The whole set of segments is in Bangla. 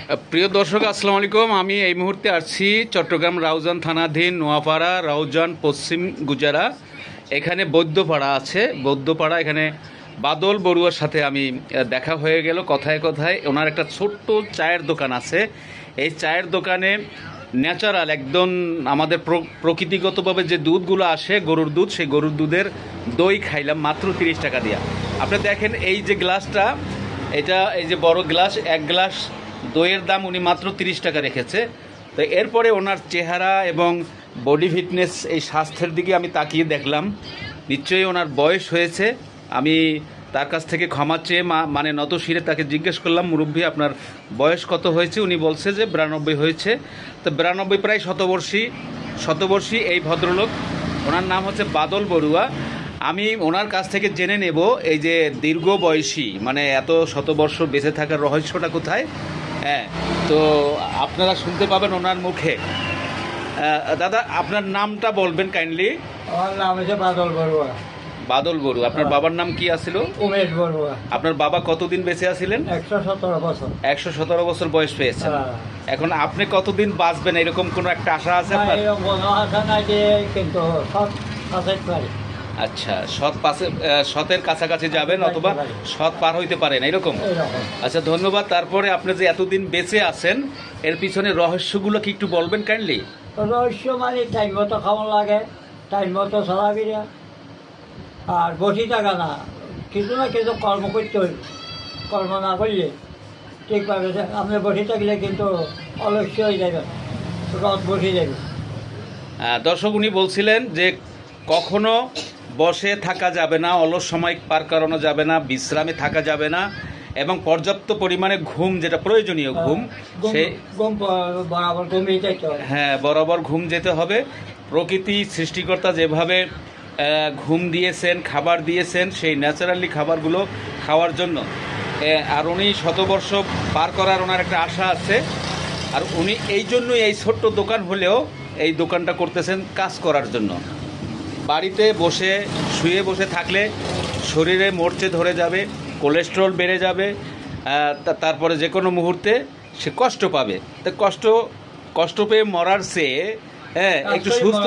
প্রিয় দর্শক, আসসালামু আলাইকুম। আমি এই মুহূর্তে আসছি চট্টগ্রাম রাউজান থানাধীন নোয়াপাড়া রাউজান পশ্চিম গুজারা। এখানে বৌদ্ধপাড়া আছে, বৌদ্ধপাড়া। এখানে বাদল বড়ুয়ার সাথে আমি দেখা হয়ে গেল কথায় কথায়। ওনার একটা ছোট্ট চায়ের দোকান আছে। এই চায়ের দোকানে ন্যাচারাল একদম আমাদের প্রকৃতিগতভাবে যে দুধগুলো আসে গরুর দুধ, সেই গরুর দুধের দই খাইলাম মাত্র 30 টাকা দিয়া। আপনি দেখেন এই যে গ্লাসটা, এটা এই যে বড় গ্লাস, এক গ্লাস দইয়ের দাম উনি মাত্র 30 টাকা রেখেছে। তো এরপরে ওনার চেহারা এবং বডি ফিটনেস, এই স্বাস্থ্যের দিকে আমি তাকিয়ে দেখলাম নিশ্চয়ই ওনার বয়স হয়েছে। আমি তার কাছ থেকে ক্ষমা চেয়ে মানে নত শিরে তাকে জিজ্ঞেস করলাম, মুরব্বী আপনার বয়স কত হয়েছে? উনি বলছে যে 92 হয়েছে। তো 92 প্রায় শতবর্ষী এই ভদ্রলোক। ওনার নাম হচ্ছে বাদল বড়ুয়া। আমি ওনার কাছ থেকে জেনে নেব এই যে দীর্ঘ বয়সী, মানে এত শতবর্ষ বেঁচে থাকার রহস্যটা কোথায়। হ্যাঁ, তো আপনারা শুনতে পাবেন ওনার মুখে। দাদা, আপনার নামটা বলবেন কাইন্ডলি। আমার নাম হচ্ছে বাদল বড়ুয়া। বাদল বড়ুয়া। আপনার বাবার নাম কি আছিল? উমেশ বড়ুয়া। আপনার বাবা কতদিন বেঁচে আছিলেন? 117 বছর। 117 বছর বয়স পেয়েছেন। এখন আপনি কতদিন বাঁচবেন এরকম কোনো একটা আশা আছে আপনার? এরকম কোনো আশা নাই, যে কিন্তু সৎ পাশাইতে পারি। আচ্ছা, সতের কাছাকাছি যাবেন অথবা সৎ পার হইতে পারেন এরকম। আচ্ছা, ধন্যবাদ। তারপরে আপনি যে এতদিন বেঁচে আছেন এর পিছনে রহস্যগুলো কি একটু বলবেন কাইন্ডলি? রহস্য মানে টাইম মতো খাওয়া লাগে, টাইম মতো চলাফেরা, আর বসে থাকা না, কিছু না কিছু কর্ম করতে হইব। কর্ম না করলে ঠিকভাবে আপনি বসে থাকলে কিন্তু অলস্য হয়ে যাবে, রথ বসে যাবে। দর্শক, উনি বলছিলেন যে কখনো বসে থাকা যাবে না, অলস সময় পার করানো যাবে না, বিশ্রামে থাকা যাবে না, এবং পর্যাপ্ত পরিমাণে ঘুম, যেটা প্রয়োজনীয় ঘুম, সে বরাবর ঘুমিয়ে যেতে হবে। হ্যাঁ, বরাবর ঘুম যেতে হবে। প্রকৃতি সৃষ্টিকর্তা যেভাবে ঘুম দিয়েছেন, খাবার দিয়েছেন, সেই ন্যাচারালি খাবারগুলো খাওয়ার জন্য। আর উনি শতবর্ষ পার করার ওনার একটা আশা আছে। আর উনি এই জন্যই এই ছোট্ট দোকান হলেও এই দোকানটা করতেছেন কাজ করার জন্য। বাড়িতে বসে শুয়ে বসে থাকলে শরীরে মরচে ধরে যাবে, কোলেস্ট্রল বেড়ে যাবে, তারপরে যে কোনো মুহূর্তে সে কষ্ট পাবে। তো কষ্ট পেয়ে মরার চেয়ে একটু সুস্থ।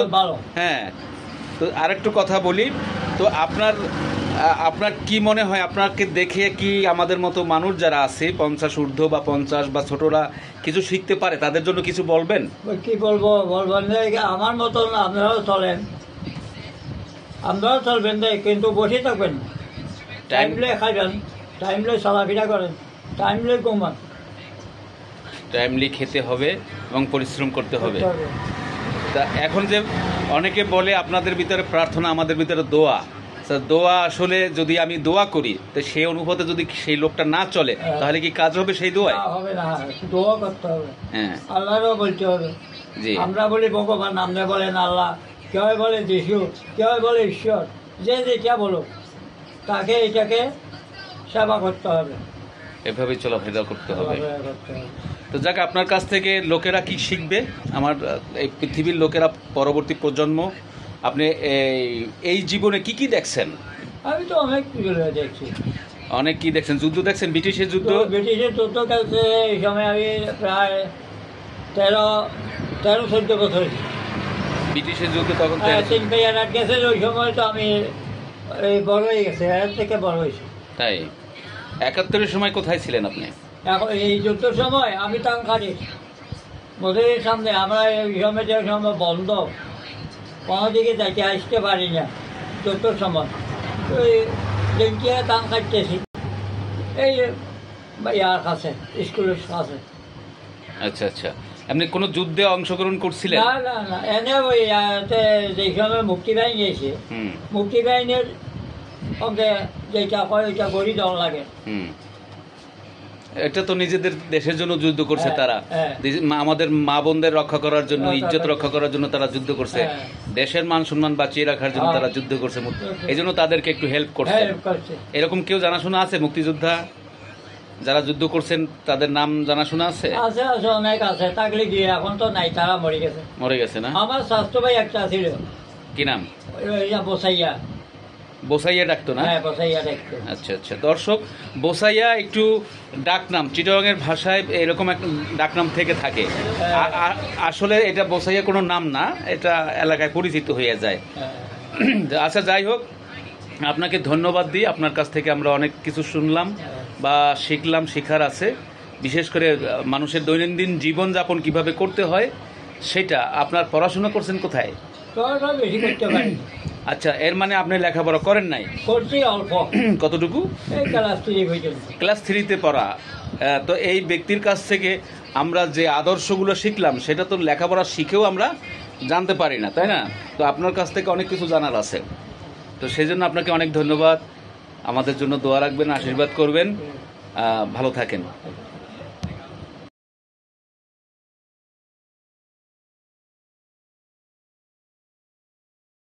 হ্যাঁ, তো আরেকটু কথা বলি। তো আপনার কি মনে হয়, আপনাকে দেখে কি আমাদের মতো মানুষ যারা আছে 50 ঊর্ধ্ব বা 50 বা ছোটরা কিছু শিখতে পারে? তাদের জন্য কিছু বলবেন? কি বলবো, আমার মতন আপনারাও চলেন, আপনারাও চলবেন, কিন্তু বসে থাকবেন। টাইমলে খাইবেন, টাইমলে চলাফেরা করেন, টাইমলে ঘুমান। টাইমলি খেতে হবে এবং পরিশ্রম করতে হবে। তা এখন যে অনেকে বলে আপনাদের ভিতরে প্রার্থনা, আমাদের ভিতরে দোয়া। দোয়া আসলে যদি আমি দোয়া করি তো সেই অনুপাতে যদি সেই লোকটা না চলে তাহলে কি কাজ হবে সেই দোয়ায়? হবে না, দোয়া করতে হবে। হ্যাঁ, আল্লাহরও বলতে হবে। জি, আমরা বলি ভগবান, আপনি বলেন আল্লাহ, কেউ বলে যিশু, কেউ বলে ঈশ্বর, যে যেটা বলো তাকে এটাকে সেবা করতে হবে, এভাবেই চলাফেরা করতে হবে। তো যাক, আপনার কাছ থেকে লোকেরা কি শিখবে? আমার এই পৃথিবীর লোকেরা, পরবর্তী প্রজন্ম, আপনি এই জীবনে কি কি দেখছেন? আমি তো অনেক দেখছি। অনেক কি দেখছেন? যুদ্ধ দেখছেন? ব্রিটিশের যুদ্ধ কাছে এই সময় আমি প্রায় 13-14 বছর। ব্রিটিশের যুদ্ধ তখন 3 ভাইয়ার গেছে, ওই সময় তো আমি বড় হয়ে গেছে, এর থেকে বড় হয়েছে। তাই 71-এর সময় কোথায় ছিলেন আপনি? এখন এই যুদ্ধের সময় আমি টাঙ্গারি মোদের সামনে, আমরা এই সময় যে সময় বন্ধ, কোনো দিকে যাইতে আসতে পারি না। যুদ্ধের সময় ওই দিনটিয়া টান কাটতেছি এই ইয়ার কাছে, স্কুলের কাছে। আচ্ছা আচ্ছা, আপনি কোনো যুদ্ধে অংশগ্রহণ করছিলেন? না না না, এনে ওই যে সময় মুক্তিবাহিনী এসে, মুক্তিবাহিনীর সঙ্গে যেটা হয় ওইটা গড়ি দেওয়া লাগে। এটা তো নিজেদের দেশের জন্য যুদ্ধ করছে তারা, আমাদের মা বোনদের রক্ষা করার জন্য, ইজ্জত রক্ষা করার জন্য তারা যুদ্ধ করছে, দেশের মান সম্মান বাঁচিয়ে রাখার জন্য তারা যুদ্ধ করছে। এই জন্য তাদেরকে একটু হেল্প করছে। এরকম কেউ জানাশোনা আছে মুক্তিযোদ্ধা যারা যুদ্ধ করছেন, তাদের নাম জানাশোনা আছে? আছে, অনেক আছে, থাকলে গিয়ে এখন তো নাই, তারা মরে গেছে না? আমার স্বাস্থ্য ভাই একটা ছিল। কি নাম? বসাইয়া। বোসাইয়া ডাকতো না? হ্যাঁ, বসাইয়া দেখতো। আচ্ছা আচ্ছা, দর্শক বোসাইয়া একটু ডাকনাম, চিটাগাংয়ের ভাষায় এরকম এক ডাকনাম থেকে থাকে। আসলে এটা বোসাইয়া কোনো নাম না, এটা এলাকায় পরিচিত হয়ে যায়। হ্যাঁ, আচ্ছা, যাই হোক, আপনাকে ধন্যবাদ দিই। আপনার কাছ থেকে আমরা অনেক কিছু শুনলাম বা শিখলাম, শেখার আছে। বিশেষ করে মানুষের দৈনন্দিন জীবনযাপন কিভাবে করতে হয় সেটা। আপনার পড়াশোনা করছেন কোথায়? পড়াটা বেশি করতে পারি। আচ্ছা, এর মানে আপনি লেখাপড়া করেন নাই? করছি অল্প, কতটুকু? এই ক্লাস 3 পর্যন্ত। ক্লাস 3-তে পড়া। তো এই ব্যক্তির কাছ থেকে আমরা যে আদর্শগুলো শিখলাম সেটা তো লেখাপড়া শিখেও আমরা জানতে পারি না, তাই না? তো আপনার কাছ থেকে অনেক কিছু জানার আছে। তো সেই জন্য আপনাকে অনেক ধন্যবাদ। আমাদের জন্য দোয়া রাখবেন, আশীর্বাদ করবেন। ভালো থাকেন।